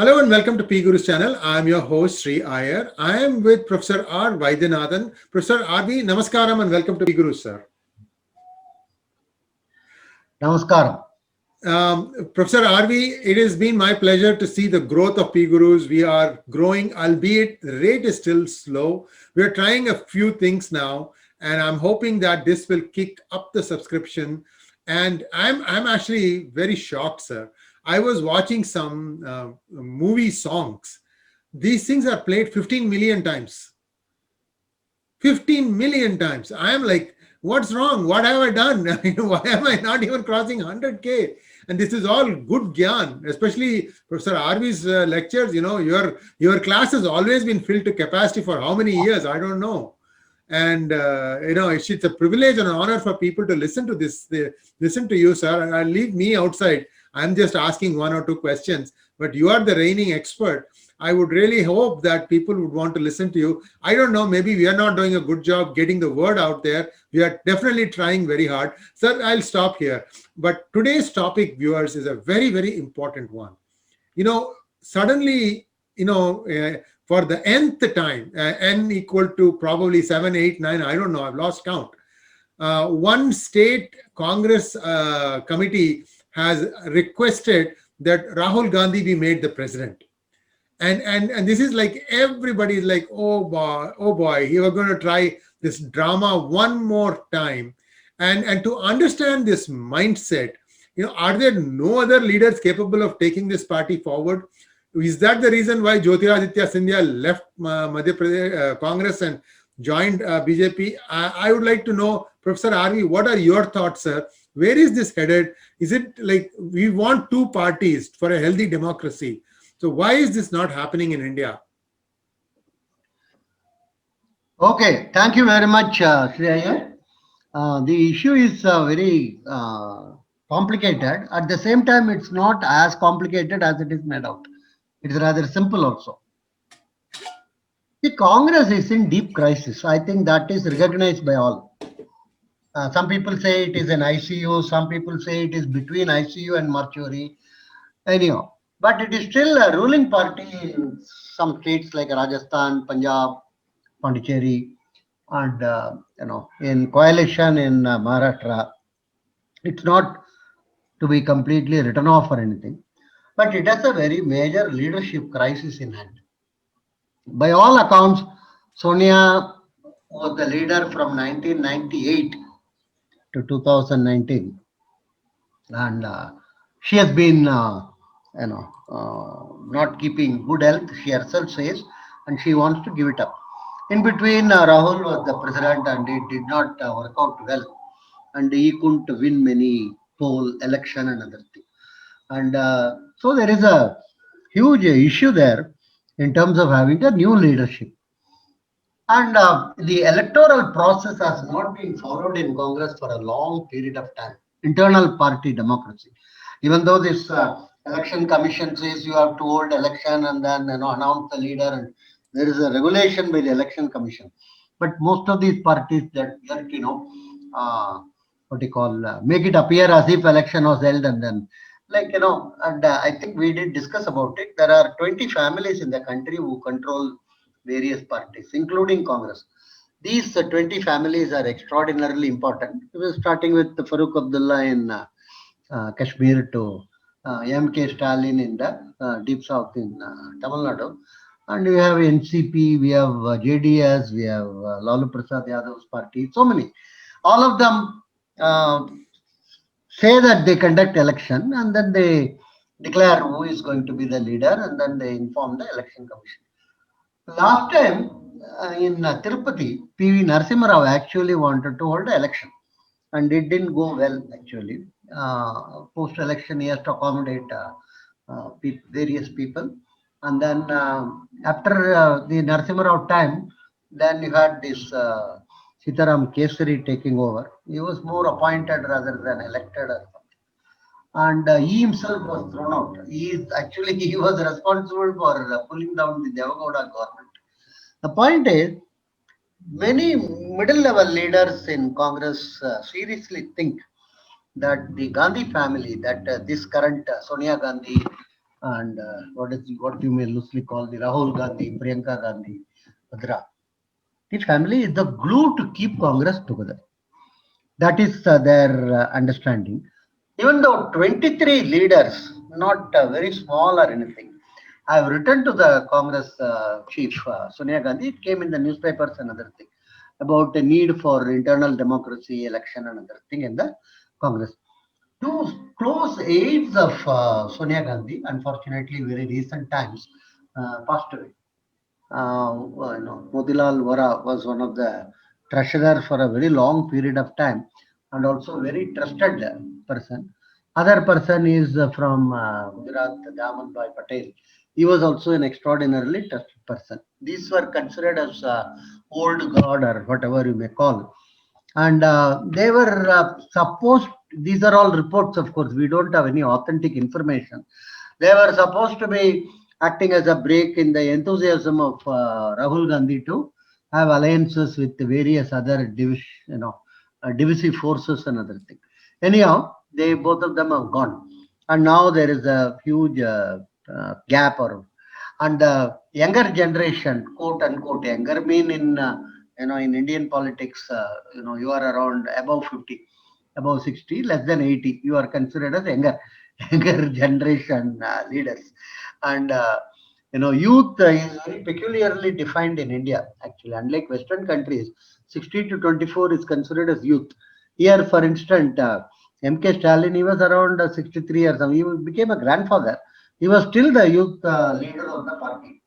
Hello and welcome to P Guru's channel. I am your host Sri Iyer. I am with Professor R. Vaidyanathan. Professor R.V. Namaskaram and welcome to P Guru, sir. Namaskaram. Professor R.V., it has been my pleasure to see the growth of P Gurus. We are growing, albeit the rate is still slow. We are trying a few things now, and I'm hoping that this will kick up the subscription. And I'm actually very shocked, sir. I was watching some movie songs. These things are played 15 million times. 15 million times. I am like, what's wrong? What have I done? Why am I not even crossing 100K? And this is all good gyan, especially Professor Arvi's lectures. Your class has always been filled to capacity for how many years? I don't know. And it's a privilege and an honor for people to listen to this. They listen to you, sir. I'll leave me outside. I'm just asking one or two questions, but you are the reigning expert. I would really hope that people would want to listen to you. I don't know, maybe we are not doing a good job getting the word out there. We are definitely trying very hard. Sir, I'll stop here. But today's topic, viewers, is a very, very important one. Suddenly, for the nth time, n equal to probably 7, 8, 9, I don't know, I've lost count. One state Congress committee has requested that Rahul Gandhi be made the president. And this is like everybody is like, oh boy, you are going to try this drama one more time. And to understand this mindset, are there no other leaders capable of taking this party forward? Is that the reason why Jyotiraditya Scindia left Madhya Pradesh Congress and joined BJP? I would like to know, Professor Arvi, what are your thoughts, sir? Where is this headed? Is it like we want two parties for a healthy democracy? So why is this not happening in India? Okay, thank you very much, Sri Iyer. The issue is very complicated. At the same time, it's not as complicated as it is made out. It is rather simple also. The Congress is in deep crisis. I think that is recognized by all. Some people say it is an ICU. Some people say it is between ICU and mortuary. Anyhow, but it is still a ruling party in some states like Rajasthan, Punjab, Pondicherry, and in coalition in Maharashtra. It's not to be completely written off or anything, but it has a very major leadership crisis in hand. By all accounts, Sonia was the leader from 1998 to 2019, and she has been, not keeping good health. She herself says, and she wants to give it up. In between, Rahul was the president, and it did not work out well, and he couldn't win many poll election and other things. And so there is a huge issue there in terms of having a new leadership. And the electoral process has not been followed in Congress for a long period of time. Internal party democracy. Even though this election commission says you have to hold election and then announce the leader, and there is a regulation by the election commission. But most of these parties that what you call make it appear as if election was held, and then and I think we did discuss about it. There are 20 families in the country who control various parties, including Congress. These 20 families are extraordinarily important. We were starting with Farooq Abdullah in Kashmir to M.K. Stalin in the deep south in Tamil Nadu. And we have NCP, we have JDS, we have Lalu Prasad Yadav's party, so many. All of them say that they conduct election, and then they declare who is going to be the leader, and then they inform the election commission. Last time in Tirupati, P.V. Narasimha Rao actually wanted to hold an election, and it didn't go well actually. Post-election, he has to accommodate various people. And then after the Narasimha Rao time, then you had this Sitaram Kesari taking over. He was more appointed rather than elected or something. And he himself was thrown out. He was responsible for pulling down the Devagowda government. The point is, many middle-level leaders in Congress seriously think that the Gandhi family, that this current Sonia Gandhi and what you may loosely call the Rahul Gandhi, Priyanka Gandhi, Vadra. The family is the glue to keep Congress together. That is their understanding. Even though 23 leaders, not very small or anything, I have written to the Congress chief, Sonia Gandhi. It came in the newspapers and other thing about the need for internal democracy, election, and other thing in the Congress. Two close aides of Sonia Gandhi, unfortunately, very recent times, passed away. Motilal Vora was one of the treasurer for a very long period of time and also very trusted person. Other person is from Gujarat, Daman Bhai Patel. He was also an extraordinarily trusted person. These were considered as old god or whatever you may call. And they were supposed, these are all reports, of course, we don't have any authentic information. They were supposed to be acting as a break in the enthusiasm of Rahul Gandhi to have alliances with the various other divisive forces and other things. Anyhow, they both of them have gone, and now there is a huge gap. And the younger generation, quote unquote, younger mean in in Indian politics, you are around above 50, above 60, less than 80. You are considered as younger generation leaders, and youth is very peculiarly defined in India. Actually, unlike Western countries, 16 to 24 is considered as youth. Here, for instance, M.K. Stalin, he was around 63 or something. He became a grandfather. He was still the youth leader of the party.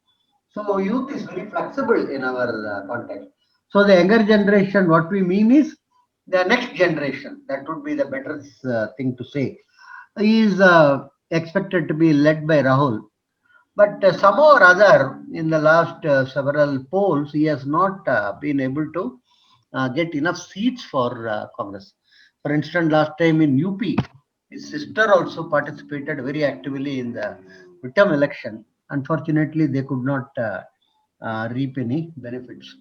So youth is very flexible in our context. So the younger generation, what we mean is the next generation. That would be the better thing to say. Is expected to be led by Rahul. But somehow or other, in the last several polls, he has not been able to get enough seats for Congress. For instance, last time in UP, his sister also participated very actively in the midterm election. Unfortunately, they could not reap any benefits.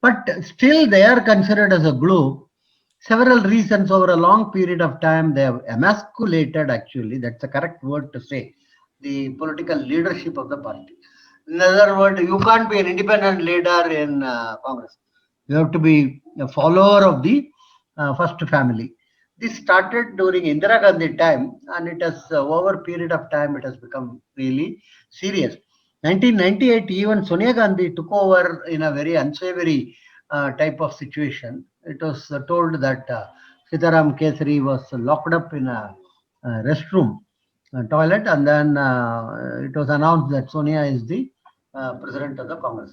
But still, they are considered as a glue. Several reasons over a long period of time, they have emasculated, actually, that's the correct word to say, the political leadership of the party. In other words, you can't be an independent leader in Congress. You have to be a follower of the first family. This started during Indira Gandhi time, and it has over a period of time it has become really serious. 1998, even Sonia Gandhi took over in a very unsavory type of situation. It was told that Sitaram Kesari was locked up in a restroom, toilet, and then it was announced that Sonia is the president of the Congress.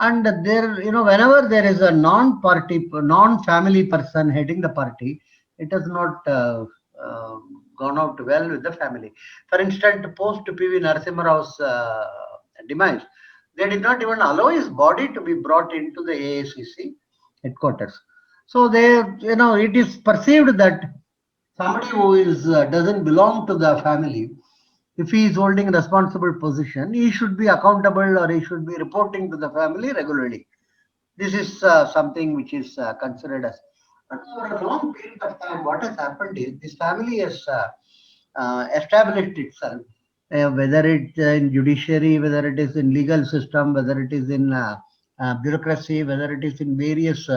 And there, whenever there is a non-party, non-family person heading the party, it has not gone out well with the family. For instance, post P.V. Narasimha Rao's demise, they did not even allow his body to be brought into the AICC headquarters. So they, it is perceived that somebody who is doesn't belong to the family, if he is holding a responsible position, he should be accountable or he should be reporting to the family regularly. This is something which is considered as. And over a long period of time, what has happened is this family has established itself, whether it's in judiciary, whether it is in legal system, whether it is in bureaucracy, whether it is in various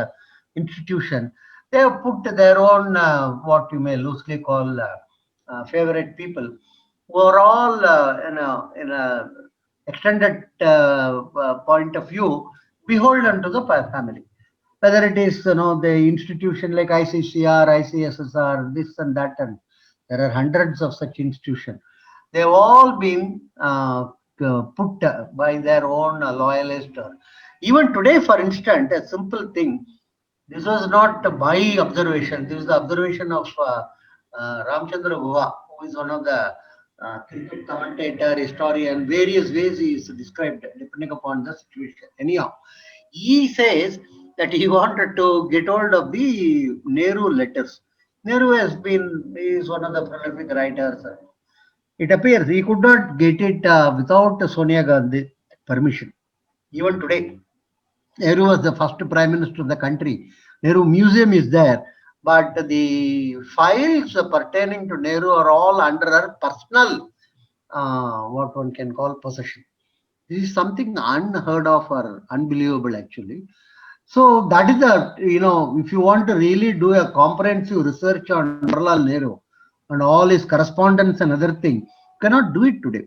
institutions. They have put their own, what you may loosely call favorite people, who are all in a extended point of view beholden to the family. Whether it is the institution like ICCR, ICSSR, this and that, and there are hundreds of such institutions. They've all been put by their own loyalists. Even today, for instance, a simple thing. This was not my observation. This is the observation of Ramchandra Guha, who is one of the cricket commentator, historian, various ways he is described depending upon the situation. Anyhow, he says that he wanted to get hold of the Nehru letters. Nehru is one of the prolific writers. It appears he could not get it without Sonia Gandhi permission. Even today, Nehru was the first prime minister of the country. Nehru Museum is there, but the files pertaining to Nehru are all under her personal what one can call possession. This is something unheard of or unbelievable actually. So that is the, if you want to really do a comprehensive research on Jawaharlal Nehru and all his correspondence and other thing, you cannot do it today.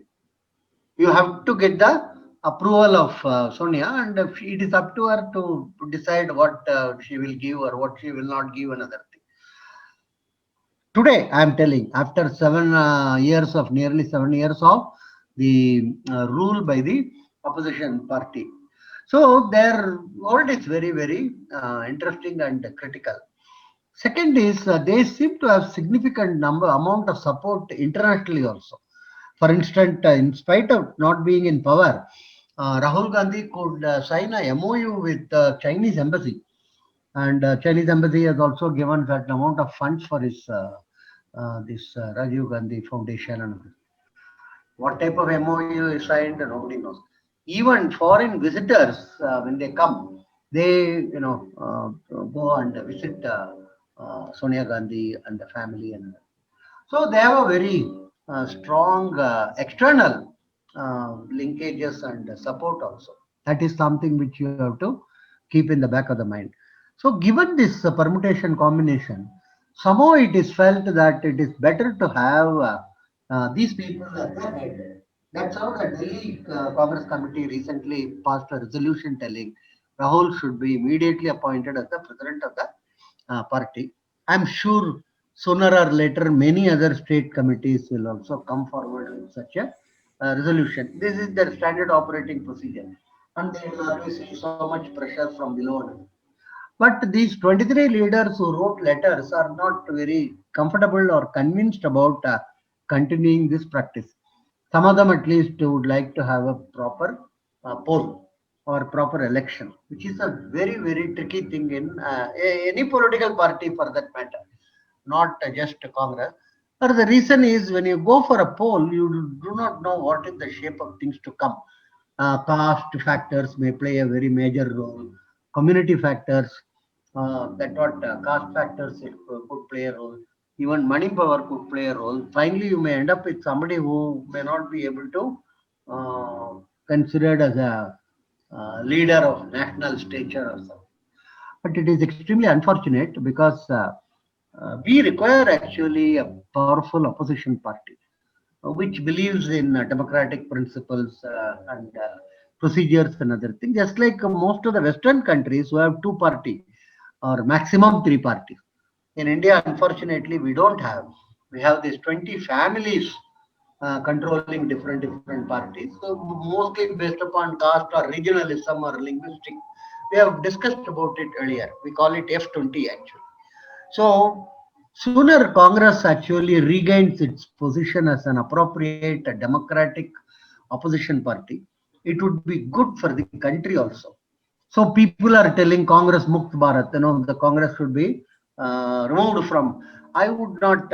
You have to get the approval of Sonia, and it is up to her to decide what she will give or what she will not give, another thing. Today, I am telling, after nearly 7 years of the rule by the opposition party. So their world is very, very interesting and critical. Second is they seem to have significant amount of support internationally also. For instance, in spite of not being in power, Rahul Gandhi could sign a MOU with the Chinese embassy, and Chinese embassy has also given that amount of funds for his this Rajiv Gandhi Foundation. And what type of MOU is signed, nobody knows. Even foreign visitors, when they come, they go and visit Sonia Gandhi and the family, and so they have a very strong external linkages and support also. That is something which you have to keep in the back of the mind. So given this permutation combination, somehow it is felt that it is better to have these people at the head. That's how the Delhi Congress Committee recently passed a resolution telling Rahul should be immediately appointed as the president of the party. I'm sure sooner or later many other state committees will also come forward with such a resolution. This is their standard operating procedure, and they will always see so much pressure from below. But these 23 leaders who wrote letters are not very comfortable or convinced about continuing this practice. Some of them, at least, would like to have a proper poll or proper election, which is a very, very tricky thing in any political party for that matter, not just Congress. Or the reason is when you go for a poll, you do not know what is the shape of things to come. Caste factors may play a very major role. Community factors, caste factors could play a role. Even money power could play a role. Finally, you may end up with somebody who may not be able to considered as a leader of national stature or something. But it is extremely unfortunate because we require actually a powerful opposition party which believes in democratic principles and procedures and other things, just like most of the Western countries who have two parties or maximum three parties. In India, unfortunately, we don't have. We have these 20 families controlling different parties. So mostly based upon caste or regionalism or linguistic. We have discussed about it earlier. We call it F20 actually. So sooner Congress actually regains its position as an appropriate democratic opposition party, it would be good for the country also. So people are telling Congress Mukt Bharat, the Congress should be removed from. I would not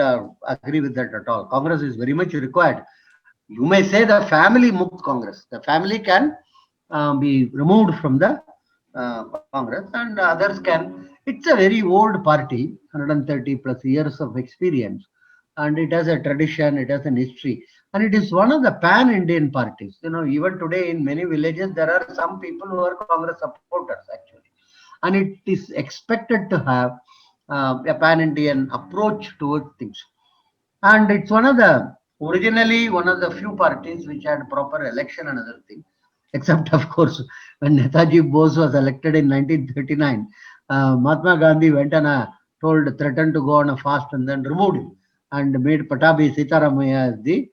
agree with that at all. Congress is very much required. You may say the family Mukt Congress. The family can be removed from the Congress, and others can. It's a very old party, 130 plus years of experience, and it has a tradition, it has an history, and it is one of the pan-Indian parties. Even today in many villages, there are some people who are Congress supporters actually, and it is expected to have a pan-Indian approach towards things. And it's originally one of the few parties which had proper election and other things. Except, of course, when Netaji Bose was elected in 1939, Mahatma Gandhi went and threatened to go on a fast and then removed him and made Patabi Sitaramaya as the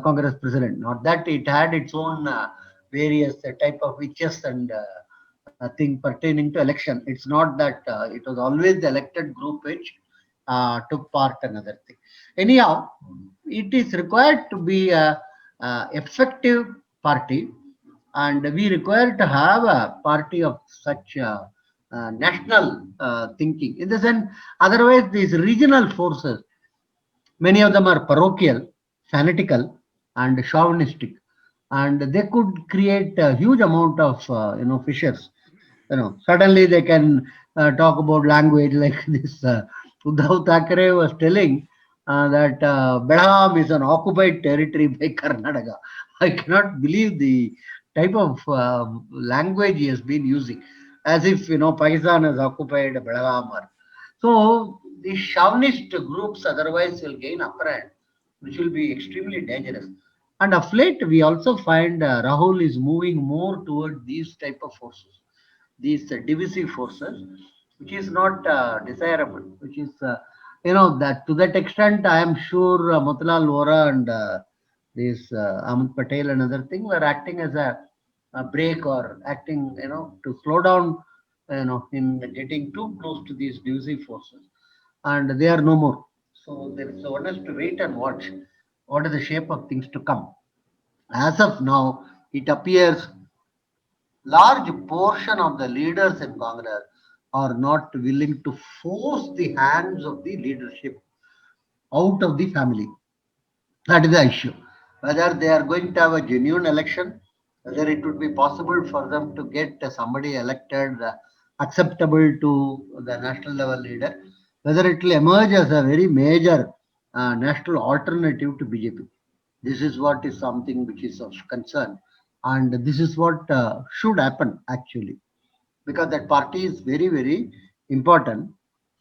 Congress president. Not that it had its own various type of witches and thing pertaining to election. It's not that it was always the elected group which took part in another thing. Anyhow, it is required to be a effective party, and we require to have a party of such national thinking. In the sense, otherwise these regional forces, many of them are parochial, fanatical, and chauvinistic, and they could create a huge amount of fissures. Suddenly they can talk about language like this. Uddhav Thackeray was telling that Belgaum is an occupied territory by Karnataka. I cannot believe the type of language he has been using, as if Pakistan has occupied Belgaum. So the chauvinist groups otherwise will gain upper hand, which will be extremely dangerous. And of late, we also find Rahul is moving more toward these type of forces, these divisive forces, which is not desirable, which is that to that extent, I am sure Motilal Vora and this Ahmed Patel and other thing were acting as a break or acting, to slow down, in getting too close to these divisive forces, and they are no more. So there is one has to wait and watch what is the shape of things to come. As of now, it appears large portion of the leaders in Congress are not willing to force the hands of the leadership out of the family. That is the issue. Whether they are going to have a genuine election, whether it would be possible for them to get somebody elected acceptable to the national level leader, whether it will emerge as a very major national alternative to BJP. This is what is something which is of concern, and this is what should happen actually, because that party is very, very important.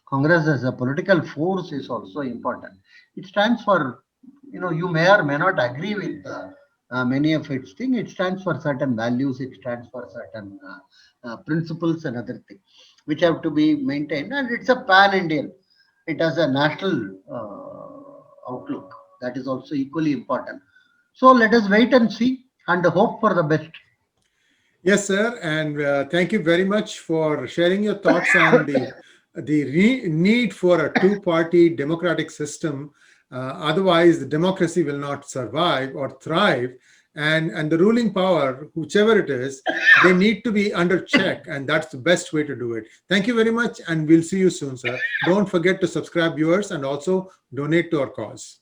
Congress as a political force is also important. It stands for, you may or may not agree with many of its things. It stands for certain values, it stands for certain principles and other things which have to be maintained. And it's a pan Indian, it has a national outlook that is also equally important. So let us wait and see and hope for the best. Yes, sir. And thank you very much for sharing your thoughts on the need for a two-party democratic system. Otherwise, the democracy will not survive or thrive. And the ruling power, whichever it is, they need to be under check. And that's the best way to do it. Thank you very much. And we'll see you soon, sir. Don't forget to subscribe, viewers, and also donate to our cause.